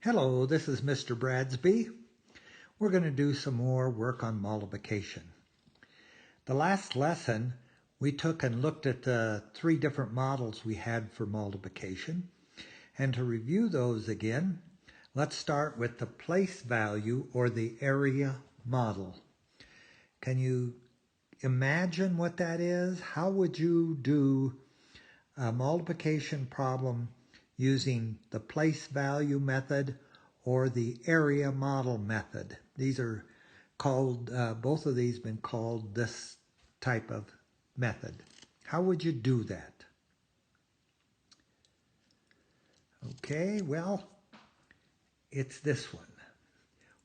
Hello, this is Mr. Bradsby. We're going to do some more work on multiplication. The last lesson, we took and looked at the three different models we had for multiplication. And to review those again, let's start with the place value or the area model. Can you imagine what that is? How would you do a multiplication problem using the place value method or the area model method? These are called, both of these been called this type of method. How would you do that? Okay, well, it's this one,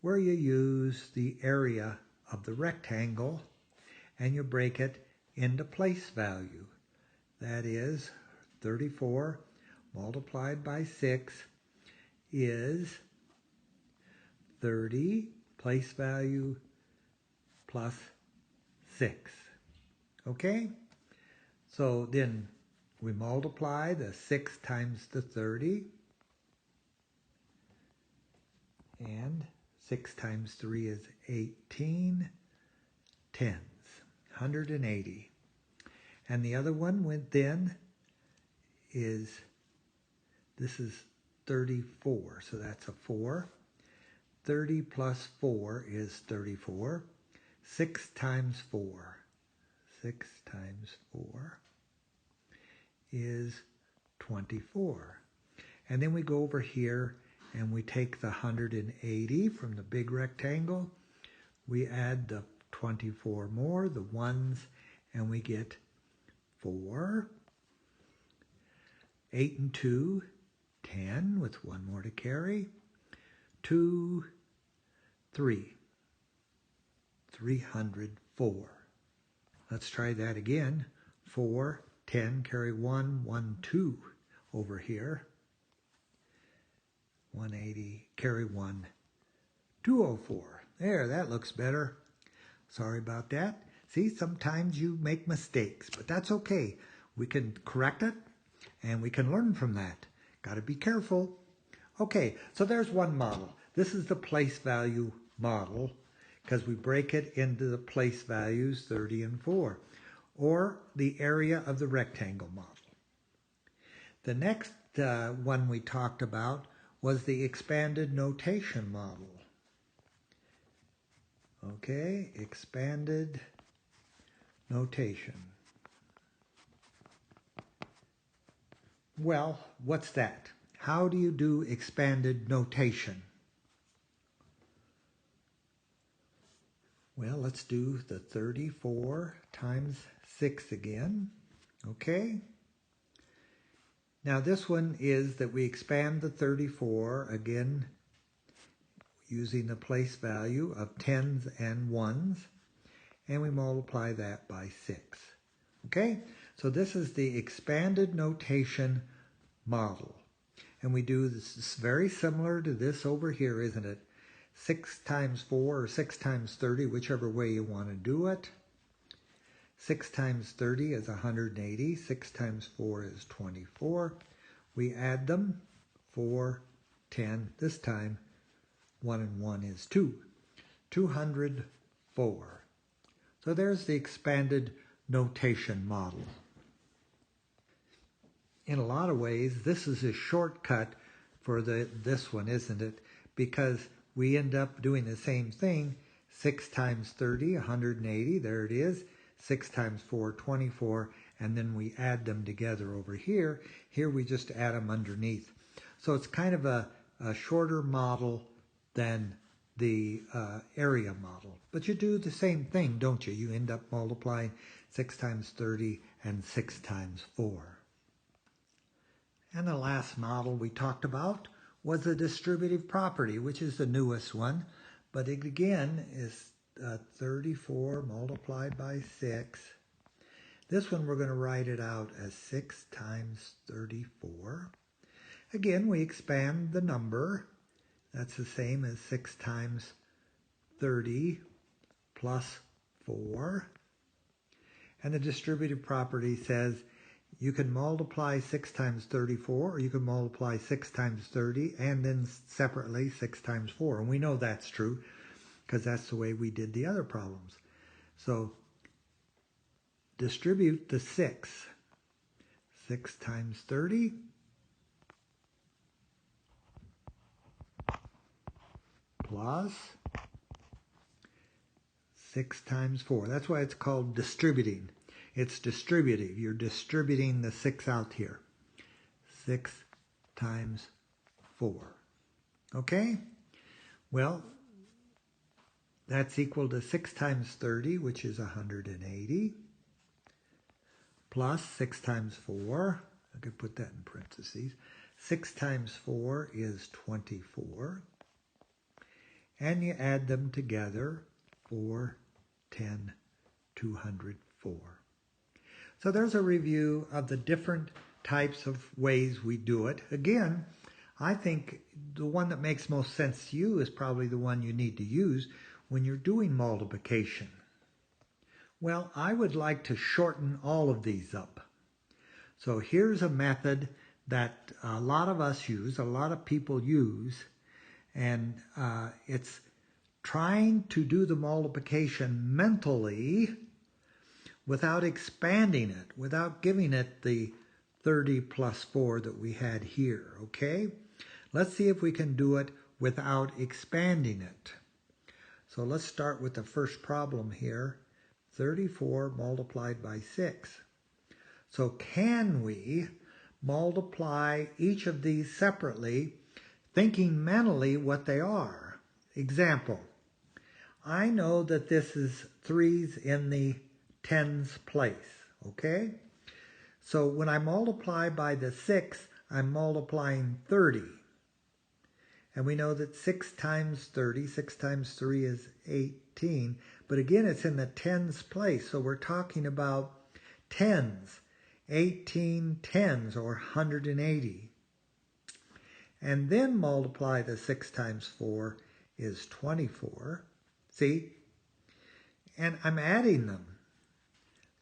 where you use the area of the rectangle and you break it into place value. That is 34 multiplied by 6 is 30 place value plus 6. Okay? So then we multiply the 6 times the 30, and 6 times 3 is 18 tenths, 180. And the other one went then is, this is 34, so that's a 4. 30 plus 4 is 34. 6 times 4. 6 times 4 is 24. And then we go over here and we take the 180 from the big rectangle. We add the 24 more, the ones, and we get 4. 8 and 2, 10 with one more to carry. 2, 3, 304. Let's try that again. 4, 10, carry 1, 1, 2 over here. 180, carry 1, 204. There, that looks better. Sorry about that. See, sometimes you make mistakes, but that's okay. We can correct it and we can learn from that. Got to be careful. Okay, so there's one model. This is the place value model because we break it into the place values 30 and 4, or the area of the rectangle model. The next one we talked about was the expanded notation model. Okay, expanded notation. Well, what's that? How do you do expanded notation? Well, let's do the 34 times 6 again. Okay? Now this one is that we expand the 34 again using the place value of tens and ones, and we multiply that by 6. Okay? So this is the expanded notation model. And we do this very similar to this over here, isn't it? 6 times 4 or 6 times 30, whichever way you want to do it. 6 times 30 is 180. 6 times 4 is 24. We add them. 4, 10. This time, 1 and 1 is 2. 204. So there's the expanded notation model. In a lot of ways, this is a shortcut for this one, isn't it? Because we end up doing the same thing. 6 times 30, 180, there it is. 6 times 4, 24, and then we add them together over here. Here we just add them underneath. So it's kind of a shorter model than the area model. But you do the same thing, don't you? You end up multiplying 6 times 30 and 6 times 4. And the last model we talked about was the distributive property, which is the newest one. But it again is 34 multiplied by 6. This one we're going to write it out as 6 times 34. Again, we expand the number. That's the same as 6 times 30 plus 4. And the distributive property says You can multiply 6 times 34, or you can multiply 6 times 30, and then separately 6 times 4. And we know that's true, because that's the way we did the other problems. So distribute the 6. 6 times 30 plus 6 times 4. That's why it's called distributing. It's distributive. You're distributing the 6 out here. 6 times 4. Okay? Well, that's equal to 6 times 30, which is 180, plus 6 times 4. I could put that in parentheses. 6 times 4 is 24. And you add them together, 4, 10, 204. So there's a review of the different types of ways we do it. Again, I think the one that makes most sense to you is probably the one you need to use when you're doing multiplication. Well, I would like to shorten all of these up. So here's a method that a lot of us use, a lot of people use, and it's trying to do the multiplication mentally without expanding it, without giving it the 30 plus 4 that we had here, okay? Let's see if we can do it without expanding it. So let's start with the first problem here, 34 multiplied by 6. So can we multiply each of these separately, thinking mentally what they are? Example, I know that this is 3's in the 10's place, okay? So when I multiply by the 6, I'm multiplying 30. And we know that 6 times 30, 6 times 3 is 18. But again, it's in the 10's place, so we're talking about 10's. 18 10's, or 180. And then multiply the 6 times 4 is 24. See? And I'm adding them.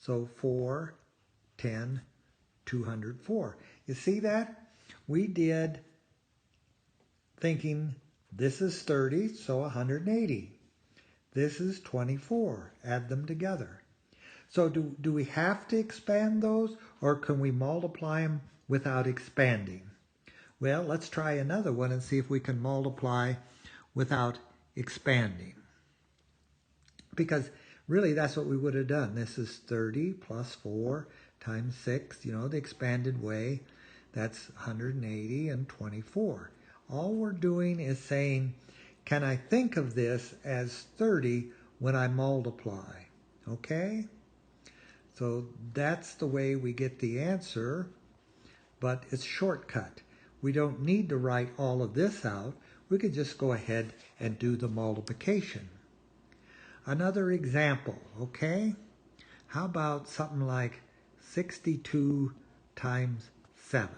So 4, 10, 204. You see that? We did thinking this is 30, so 180. This is 24. Add them together. So do we have to expand those, or can we multiply them without expanding? Well, let's try another one and see if we can multiply without expanding. Because really that's what we would have done. This is 30 plus 4 times 6, you know, the expanded way. That's 180 and 24. All we're doing is saying, can I think of this as 30 when I multiply? Okay? So that's the way we get the answer, but it's shortcut. We don't need to write all of this out. We could just go ahead and do the multiplication. Another example, okay? How about something like 62 times 7?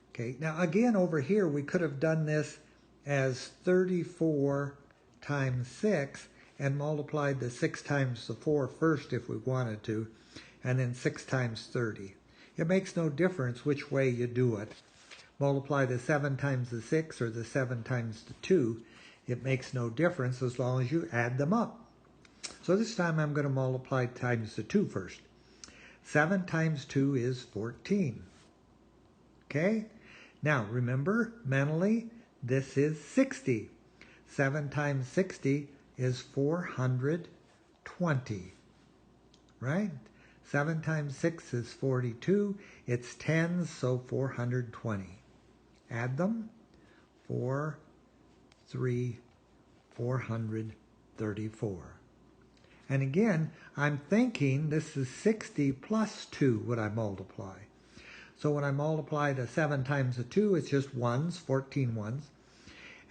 Okay, now again over here we could have done this as 34 times 6 and multiplied the 6 times the 4 first if we wanted to, and then 6 times 30. It makes no difference which way you do it. Multiply the 7 times the 6 or the 7 times the 2. It makes no difference as long as you add them up. So this time I'm going to multiply times the 2 first. 7 times 2 is 14. Okay? Now remember, mentally, this is 60. 7 times 60 is 420. Right? 7 times 6 is 42. It's 10s, so 420. Add them. 4, 3, 434. And again, I'm thinking this is 60 plus 2 when I multiply. So when I multiply the 7 times the 2, it's just 1s, 14 ones.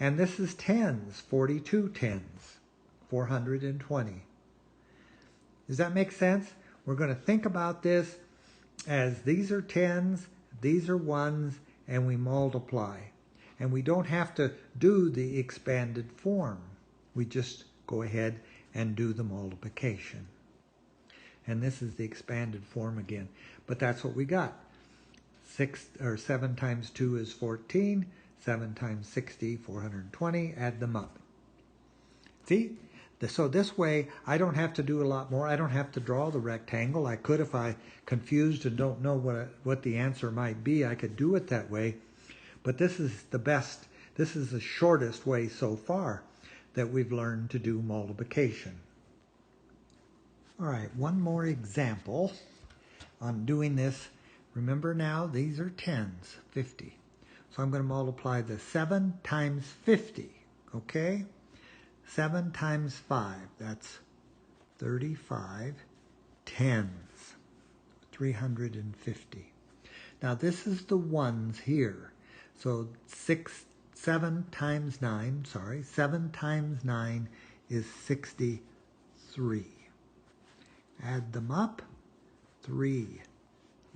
And this is 10s, 42 10s, 420. Does that make sense? We're going to think about this as these are 10s, these are 1s, and we multiply. And we don't have to do the expanded form. We just go ahead and do the multiplication. and this is the expanded form again. But that's what we got. 7 times 2 is 14. 7 times 60, 420. Add them up. See? So this way, I don't have to do a lot more. I don't have to draw the rectangle. I could, if I confused and don't know what the answer might be, I could do it that way. But this is the best, this is the shortest way so far that we've learned to do multiplication. All right, one more example on doing this. Remember now, these are tens, 50. So I'm going to multiply the 7 times 50, okay? 7 times 5, that's 35 tens, 350. Now this is the ones here. So 7 times 9 is 63. Add them up, 3,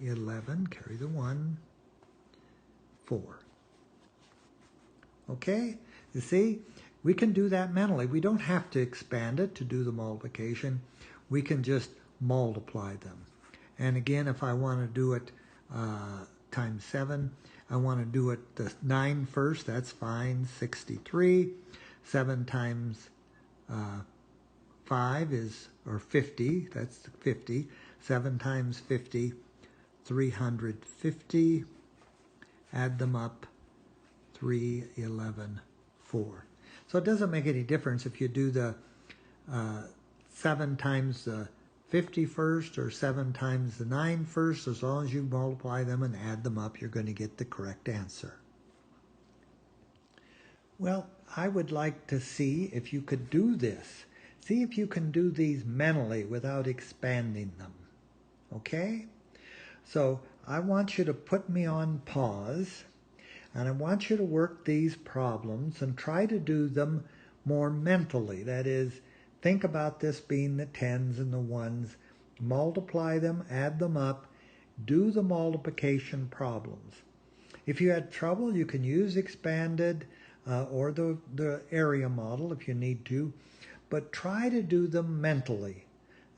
11, carry the 1, 4. Okay, you see? We can do that mentally. We don't have to expand it to do the multiplication. We can just multiply them. And again, if I want to do it times 7, I want to do it the 9 first. That's fine, 63. 7 times 5 is, or 50, that's 50. 7 times 50, 350. Add them up, 3, 11, 4. So it doesn't make any difference if you do the 7 times the 50 first or 7 times the 9 first. As long as you multiply them and add them up, you're going to get the correct answer. Well, I would like to see if you could do this. See if you can do these mentally without expanding them. Okay? So I want you to put me on pause. And I want you to work these problems and try to do them more mentally. That is, think about this being the tens and the ones. Multiply them, add them up, do the multiplication problems. If you had trouble, you can use expanded or the area model if you need to. But try to do them mentally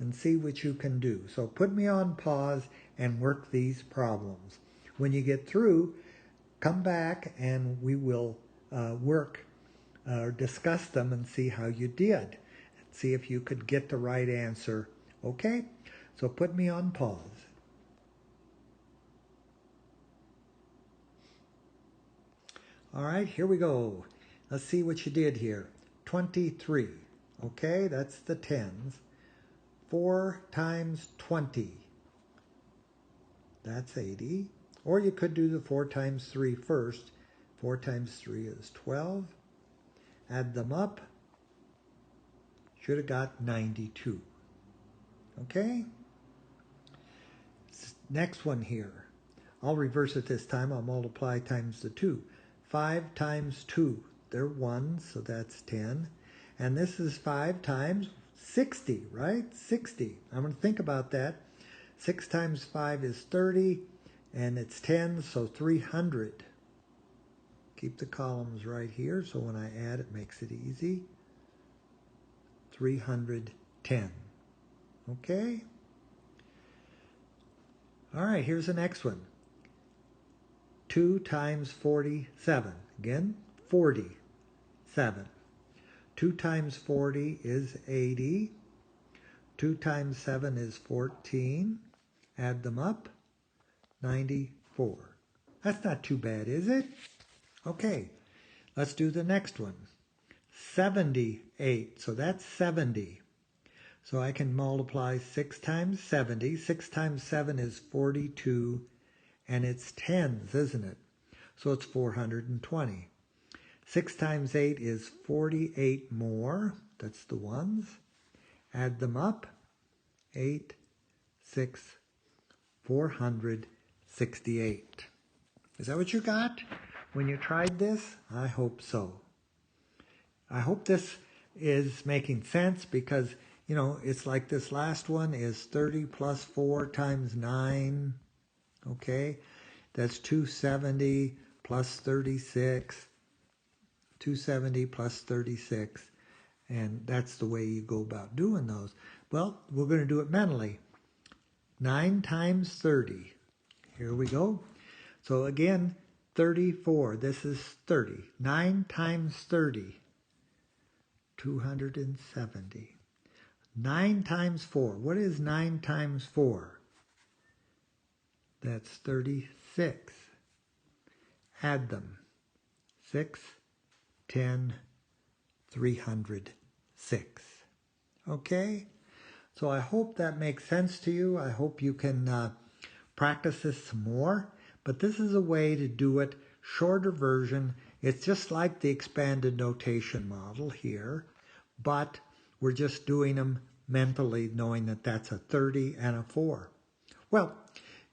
and see what you can do. So put me on pause and work these problems. When you get through, come back and we will discuss them and see how you did. See if you could get the right answer. Okay? So put me on pause. All right, here we go. Let's see what you did here. 23. Okay, that's the tens. 4 times 20. That's 80. Or you could do the 4 times 3 first. 4 times 3 is 12. Add them up. Should have got 92. Okay? Next one here. I'll reverse it this time. I'll multiply times the 2. 5 times 2. They're 1, so that's 10. And this is 5 times 60, right? 60. I'm going to think about that. 6 times 5 is 30. And it's 10, so 300. Keep the columns right here, so when I add, it makes it easy. 310. Okay? All right, here's the next one. 2 times 47. Again, 47. 2 times 40 is 80. 2 times 7 is 14. Add them up. 94. That's not too bad, is it? Okay, let's do the next one. 78, so that's 70. So I can multiply 6 times 70. 6 times 7 is 42, and it's tens, isn't it? So it's 420. 6 times 8 is 48 more. That's the ones. Add them up. 8, 6, 468. Is that what you got when you tried this? I hope so. I hope this is making sense because, you know, it's like this last one is 30 plus 4 times 9. Okay, that's 270 plus 36. 270 plus 36. And that's the way you go about doing those. Well, we're going to do it mentally. 9 times 30. Here we go. So again, 34. This is 30. 9 times 30. 270. 9 times 4. What is 9 times 4? That's 36. Add them. 6, 10, 306. Okay? So I hope that makes sense to you. I hope you can practice this some more. But this is a way to do it, shorter version. It's just like the expanded notation model here, but we're just doing them mentally, knowing that that's a 30 and a 4. Well,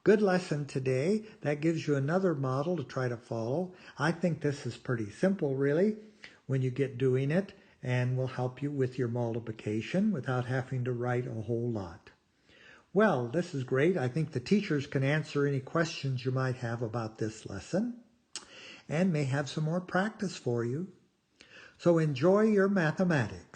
good lesson today. That gives you another model to try to follow. I think this is pretty simple, really, when you get doing it, and will help you with your multiplication without having to write a whole lot. Well, this is great. I think the teachers can answer any questions you might have about this lesson and may have some more practice for you. So enjoy your mathematics.